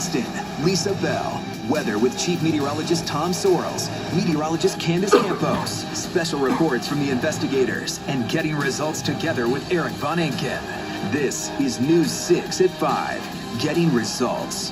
Austin, Lisa Bell. Weather with Chief Meteorologist Tom Sorrells, Meteorologist Candace Campos, special reports from the investigators, and getting results together with Eric Von Enken. This is News 6 at 5, Getting Results.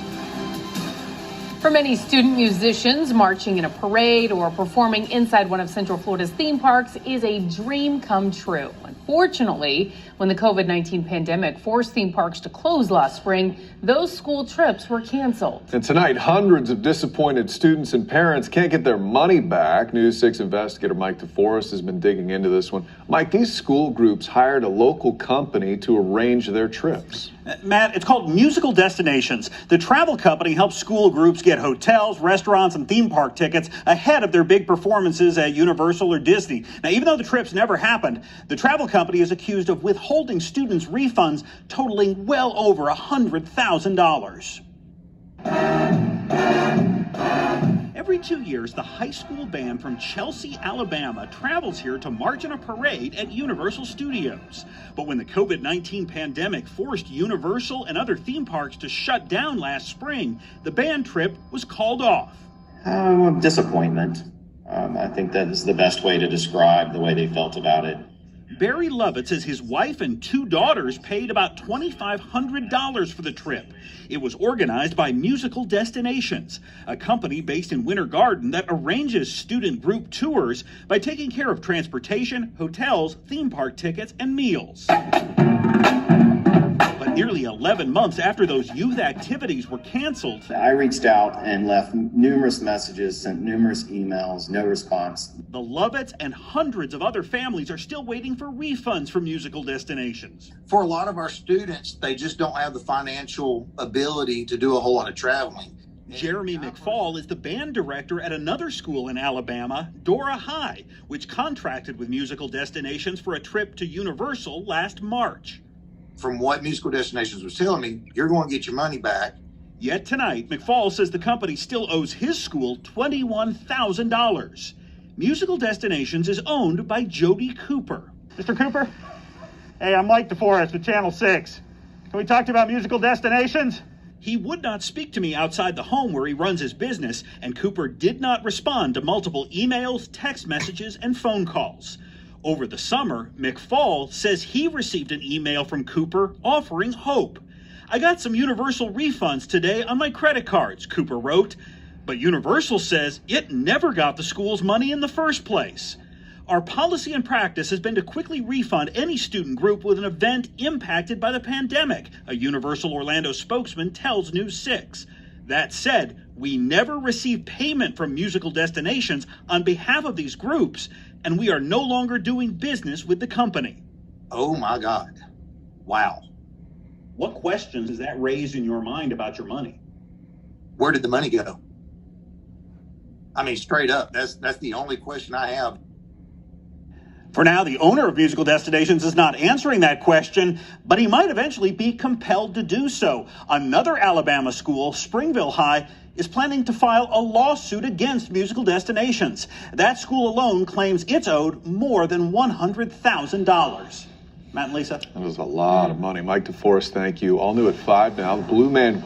For many student musicians, marching in a parade or performing inside one of Central Florida's theme parks is a dream come true. Unfortunately, when the COVID-19 pandemic forced theme parks to close last spring, those school trips were canceled. And tonight, hundreds of disappointed students and parents can't get their money back. News 6 investigator Mike Deforest has been digging into this one. Mike, these school groups hired a local company to arrange their trips. Matt, it's called Musical Destinations. The travel company helps school groups get hotels, restaurants, and theme park tickets ahead of their big performances at Universal or Disney. Now, even though the trips never happened, the travel company is accused of withholding students' refunds totaling well over $100,000. Every 2 years, the high school band from Chelsea, Alabama travels here to march in a parade at Universal Studios. But when the COVID-19 pandemic forced Universal and other theme parks to shut down last spring, the band trip was called off. Disappointment. I think that is the best way to describe the way they felt about it. Barry Lovett says his wife and 2 daughters paid about $2,500 for the trip. It was organized by Musical Destinations, a company based in Winter Garden that arranges student group tours by taking care of transportation, hotels, theme park tickets, and meals. But nearly 11 months after those youth activities were canceled, I reached out and left numerous messages, sent numerous emails, no response. The Lovetts and hundreds of other families are still waiting for refunds from Musical Destinations. For a lot of our students, they just don't have the financial ability to do a whole lot of traveling. Jeremy McFall is the band director at another school in Alabama, Dora High, which contracted with Musical Destinations for a trip to Universal last March. From what Musical Destinations was telling me, you're going to get your money back. Yet tonight, McFall says the company still owes his school $21,000. Musical Destinations is owned by Jody Cooper. Mr. Cooper? Hey, I'm Mike Deforest with Channel 6. Can we talk to you about Musical Destinations? He would not speak to me outside the home where he runs his business, and Cooper did not respond to multiple emails, text messages, and phone calls. Over the summer, McFall says he received an email from Cooper offering hope. I got some Universal refunds today on my credit cards, Cooper wrote. But Universal says it never got the school's money in the first place. Our policy and practice has been to quickly refund any student group with an event impacted by the pandemic, a Universal Orlando spokesman tells News 6. That said, we never received payment from Musical Destinations on behalf of these groups, and we are no longer doing business with the company. Oh my God. Wow. What questions does that raise in your mind about your money? Where did the money go? I mean, straight up, that's the only question I have. For now, the owner of Musical Destinations is not answering that question, but he might eventually be compelled to do so. Another Alabama school, Springville High, is planning to file a lawsuit against Musical Destinations. That school alone claims it's owed more than $100,000. Matt and Lisa. That was a lot of money. Mike DeForest, thank you. All new at 5 now. The Blue Man